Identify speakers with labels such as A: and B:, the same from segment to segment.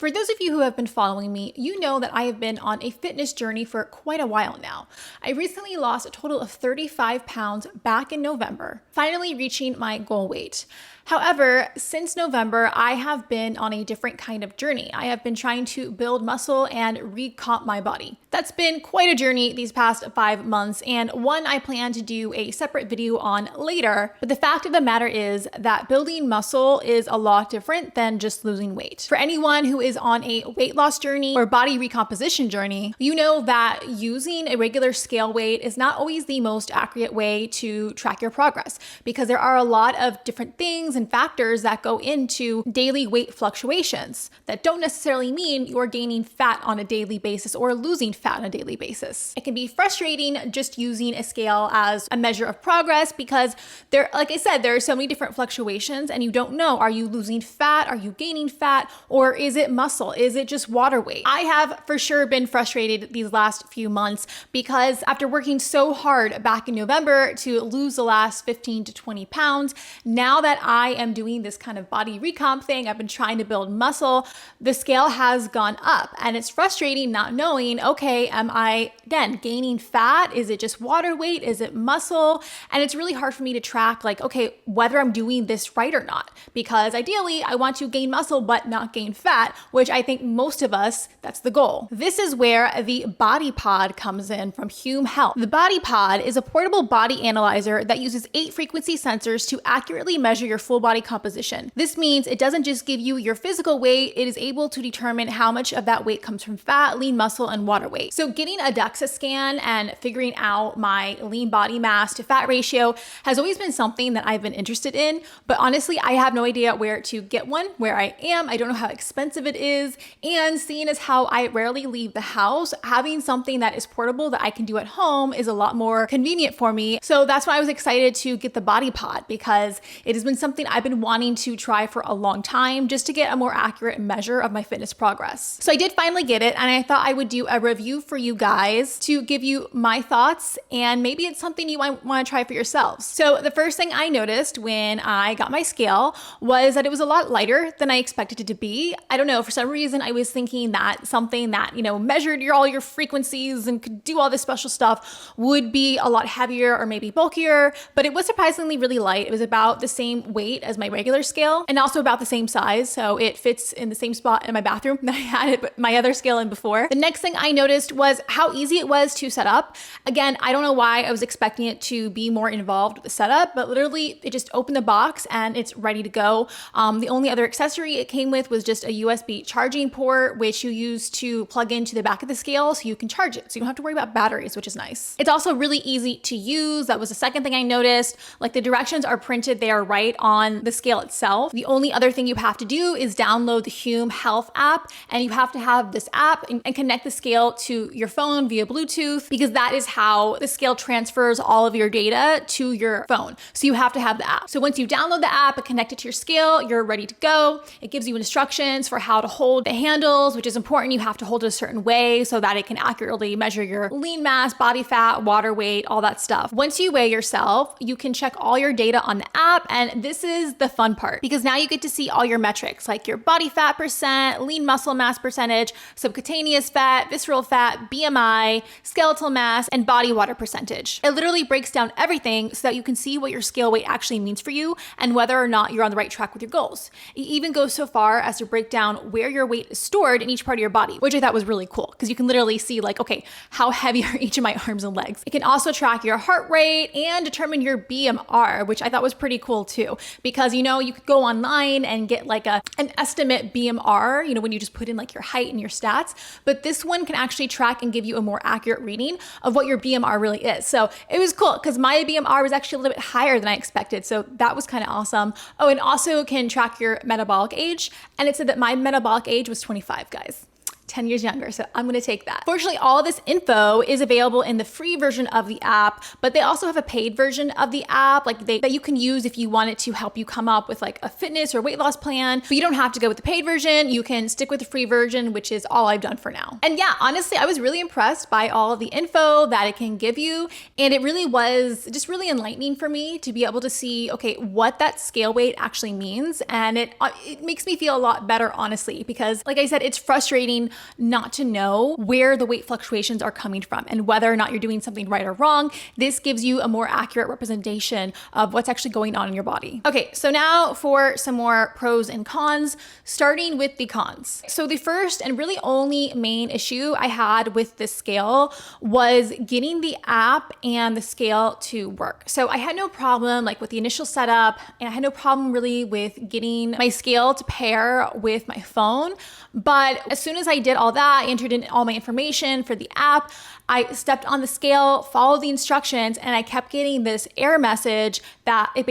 A: For those of you who have been following me, you know that I have been on a fitness journey for quite a while now. I recently lost a total of 35 pounds back in November, finally reaching my goal weight. However, since November, I have been on a different kind of journey. I have been trying to build muscle and recomp my body. That's been quite a journey these past 5 months, and one I plan to do a separate video on later. But the fact of the matter is that building muscle is a lot different than just losing weight. For anyone who is on a weight loss journey or body recomposition journey, you know that using a regular scale weight is not always the most accurate way to track your progress, because there are a lot of different things and factors that go into daily weight fluctuations that don't necessarily mean you're gaining fat on a daily basis or losing fat on a daily basis. It can be frustrating just using a scale as a measure of progress because like I said, there are so many different fluctuations and you don't know, are you losing fat? Are you gaining fat? Or is it muscle? Is it just water weight? I have for sure been frustrated these last few months because after working so hard back in November to lose the last 15 to 20 pounds, now that I am doing this kind of body recomp thing, I've been trying to build muscle, the scale has gone up and it's frustrating not knowing, okay, am I again gaining fat? Is it just water weight? Is it muscle? And it's really hard for me to track like, okay, whether I'm doing this right or not, because ideally I want to gain muscle but not gain fat, which I think most of us, that's the goal. This is where the Body Pod comes in from Hume Health. The Body Pod is a portable body analyzer that uses 8 frequency sensors to accurately measure your full body composition. This means it doesn't just give you your physical weight, it is able to determine how much of that weight comes from fat, lean muscle, and water weight. So getting a DEXA scan and figuring out my lean body mass to fat ratio has always been something that I've been interested in, but honestly, I have no idea where to get one, where I am. I don't know how expensive it is, and seeing as how I rarely leave the house, having something that is portable that I can do at home is a lot more convenient for me. So that's why I was excited to get the Body Pod, because it has been something I've been wanting to try for a long time just to get a more accurate measure of my fitness progress. So I did finally get it, and I thought I would do a review for you guys to give you my thoughts, and maybe it's something you might want to try for yourselves. So the first thing I noticed when I got my scale was that it was a lot lighter than I expected it to be. I don't know, for some reason I was thinking that something that, measured all your frequencies and could do all this special stuff would be a lot heavier or maybe bulkier, but it was surprisingly really light. It was about the same weight as my regular scale and also about the same size. So it fits in the same spot in my bathroom that I had my other scale in before. The next thing I noticed was how easy it was to set up. Again, I don't know why I was expecting it to be more involved with the setup, but literally it just opened the box and it's ready to go. The only other accessory it came with was just a USB charging port, which you use to plug into the back of the scale so you can charge it. So you don't have to worry about batteries, which is nice. It's also really easy to use. That was the second thing I noticed. Like the directions are printed, they are right on the scale itself. The only other thing you have to do is download the Hume Health app, and you have to have this app and connect the scale to your phone via Bluetooth, because that is how the scale transfers all of your data to your phone. So you have to have the app. So once you download the app and connect it to your scale, you're ready to go. It gives you instructions for how to hold the handles, which is important. You have to hold it a certain way so that it can accurately measure your lean mass, body fat, water weight, all that stuff. Once you weigh yourself, you can check all your data on the app, and this is the fun part because now you get to see all your metrics like your body fat percent, lean muscle mass percentage, subcutaneous fat, visceral fat, BMI, skeletal mass, and body water percentage. It literally breaks down everything so that you can see what your scale weight actually means for you and whether or not you're on the right track with your goals. It even goes so far as to break down where your weight is stored in each part of your body, which I thought was really cool because you can literally see like, okay, how heavy are each of my arms and legs? It can also track your heart rate and determine your BMR, which I thought was pretty cool too, because you could go online and get like an estimate BMR, when you just put in like your height and your stats, but this one can actually track and give you a more accurate reading of what your BMR really is. So it was cool because my BMR was actually a little bit higher than I expected. So that was kind of awesome. Oh, and also can track your metabolic age. And it said that my metabolic age was 25, guys. 10 years younger, so I'm gonna take that. Fortunately, all this info is available in the free version of the app, but they also have a paid version of the app, that you can use if you want it to help you come up with like a fitness or weight loss plan. But you don't have to go with the paid version. You can stick with the free version, which is all I've done for now. And yeah, honestly, I was really impressed by all of the info that it can give you. And it really was just really enlightening for me to be able to see, okay, what that scale weight actually means. And it makes me feel a lot better, honestly, because like I said, it's frustrating not to know where the weight fluctuations are coming from and whether or not you're doing something right or wrong. This gives you a more accurate representation of what's actually going on in your body. Okay, so now for some more pros and cons, starting with the cons. So the first and really only main issue I had with this scale was getting the app and the scale to work. So I had no problem like with the initial setup, and I had no problem really with getting my scale to pair with my phone. But as soon as I did all that, I entered in all my information for the app, I stepped on the scale, followed the instructions, and I kept getting this error message that it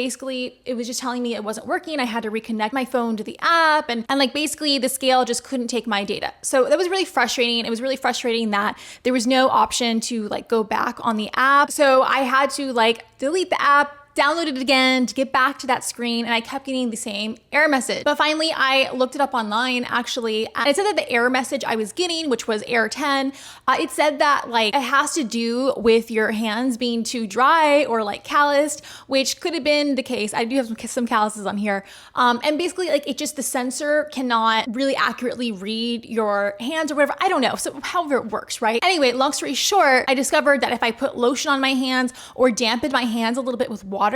A: was just telling me it wasn't working. I had to reconnect my phone to the app, and like basically the scale just couldn't take my data. So that was really frustrating. It was really frustrating that there was no option to like go back on the app. So I had to like delete the app, downloaded it again to get back to that screen, and I kept getting the same error message. But finally, I looked it up online actually, and it said that the error message I was getting, which was error 10, it said that like it has to do with your hands being too dry or like calloused, which could have been the case. I do have some calluses on here. And basically like the sensor cannot really accurately read your hands or whatever. I don't know. So however it works, right? Anyway, long story short, I discovered that if I put lotion on my hands or dampened my hands a little bit with water,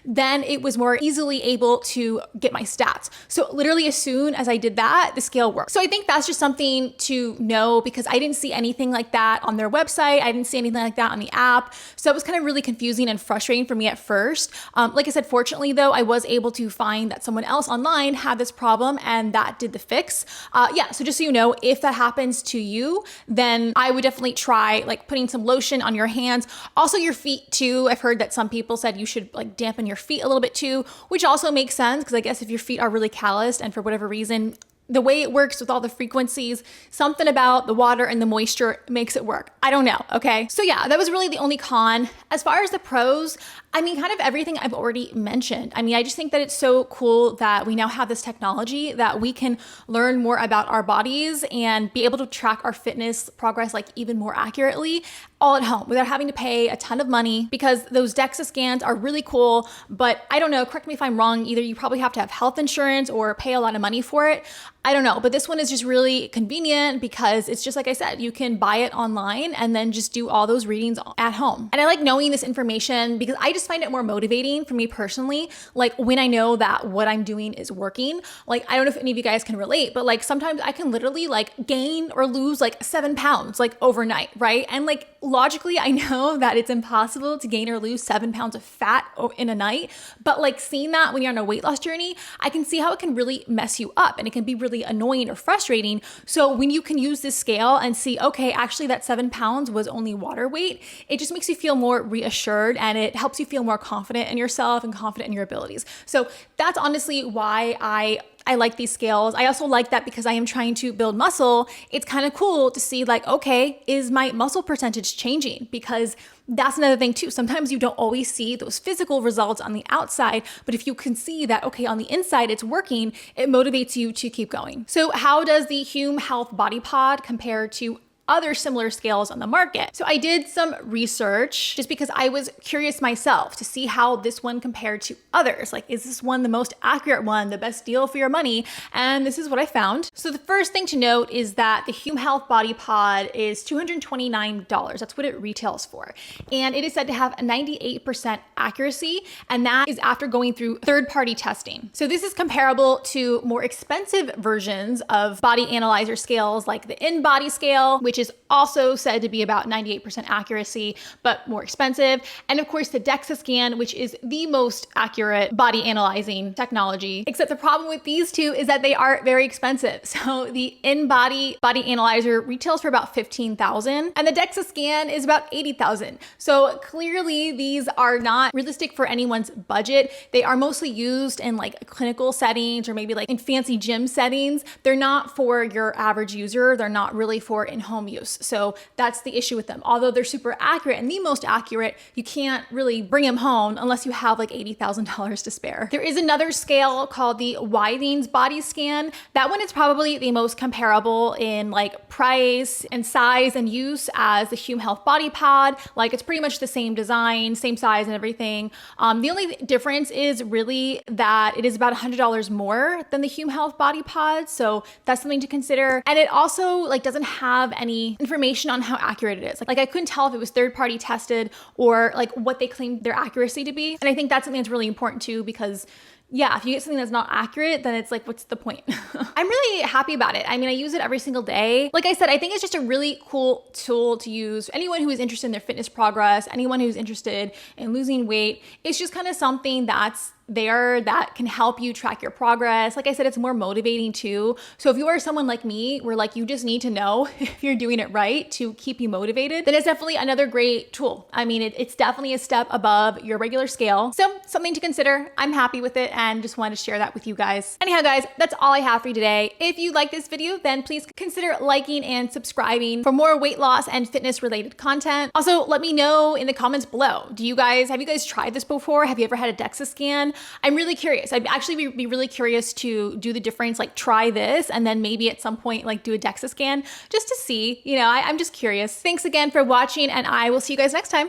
A: then it was more easily able to get my stats. So literally as soon as I did that, the scale worked. So I think that's just something to know, because I didn't see anything like that on their website. I didn't see anything like that on the app. So it was kind of really confusing and frustrating for me at first. Like I said, fortunately though, I was able to find that someone else online had this problem and that did the fix. So just so you know, if that happens to you, then I would definitely try like putting some lotion on your hands. Also your feet too. I've heard that some people said you should like dampen your feet a little bit too, which also makes sense, because I guess if your feet are really calloused and for whatever reason, the way it works with all the frequencies, something about the water and the moisture makes it work. I don't know, okay? So yeah, that was really the only con. As far as the pros, I mean, kind of everything I've already mentioned. I mean, I just think that it's so cool that we now have this technology that we can learn more about our bodies and be able to track our fitness progress like even more accurately all at home without having to pay a ton of money, because those DEXA scans are really cool. But I don't know, correct me if I'm wrong, either you probably have to have health insurance or pay a lot of money for it. I don't know, but this one is just really convenient because it's just like I said, you can buy it online and then just do all those readings at home. And I like knowing this information because I just find it more motivating for me personally. Like when I know that what I'm doing is working, like I don't know if any of you guys can relate, but like sometimes I can literally like gain or lose like 7 pounds like overnight, right? And like logically, I know that it's impossible to gain or lose 7 pounds of fat in a night, but like seeing that when you're on a weight loss journey, I can see how it can really mess you up and it can be really annoying or frustrating. So when you can use this scale and see, okay, actually that 7 pounds was only water weight, it just makes you feel more reassured and it helps you feel more confident in yourself and confident in your abilities. So that's honestly why I like these scales. I also like that because I am trying to build muscle. It's kind of cool to see like, okay, is my muscle percentage changing? Because that's another thing too. Sometimes you don't always see those physical results on the outside, but if you can see that, okay, on the inside it's working, it motivates you to keep going. So how does the Hume Health Body Pod compare to other similar scales on the market? So I did some research just because I was curious myself to see how this one compared to others. Like, is this one the most accurate one, the best deal for your money? And this is what I found. So the first thing to note is that the Hume Health Body Pod is $229. That's what it retails for. And it is said to have a 98% accuracy, and that is after going through third-party testing. So this is comparable to more expensive versions of body analyzer scales like the InBody scale, which is also said to be about 98% accuracy, but more expensive. And of course, the DEXA scan, which is the most accurate body analyzing technology. Except the problem with these two is that they are very expensive. So the in-body body analyzer retails for about $15,000 and the DEXA scan is about $80,000. So clearly these are not realistic for anyone's budget. They are mostly used in like clinical settings or maybe like in fancy gym settings. They're not for your average user. They're not really for in-home use. So that's the issue with them. Although they're super accurate and the most accurate, you can't really bring them home unless you have like $80,000 to spare. There is another scale called the Withings body scan. That one is probably the most comparable in like price and size and use as the Hume Health Body Pod. Like it's pretty much the same design, same size and everything. The only difference is really that it is about $100 more than the Hume Health Body Pod. So that's something to consider. And it also like doesn't have any information on how accurate it is. Like I couldn't tell if it was third-party tested or like what they claimed their accuracy to be. And I think that's something that's really important too, because yeah, if you get something that's not accurate, then it's like, what's the point? I'm really happy about it. I mean, I use it every single day. Like I said, I think it's just a really cool tool to use for anyone who is interested in their fitness progress, anyone who's interested in losing weight. It's just kind of something that's there that can help you track your progress. Like I said, it's more motivating too. So if you are someone like me, where like you just need to know if you're doing it right to keep you motivated, then it's definitely another great tool. I mean, it's definitely a step above your regular scale. So something to consider. I'm happy with it and just wanted to share that with you guys. Anyhow, guys, that's all I have for you today. If you like this video, then please consider liking and subscribing for more weight loss and fitness related content. Also, let me know in the comments below. Have you guys tried this before? Have you ever had a DEXA scan? I'm really curious. I'd actually be really curious to do the difference, like try this and then maybe at some point like do a DEXA scan just to see, I'm just curious. Thanks again for watching and I will see you guys next time.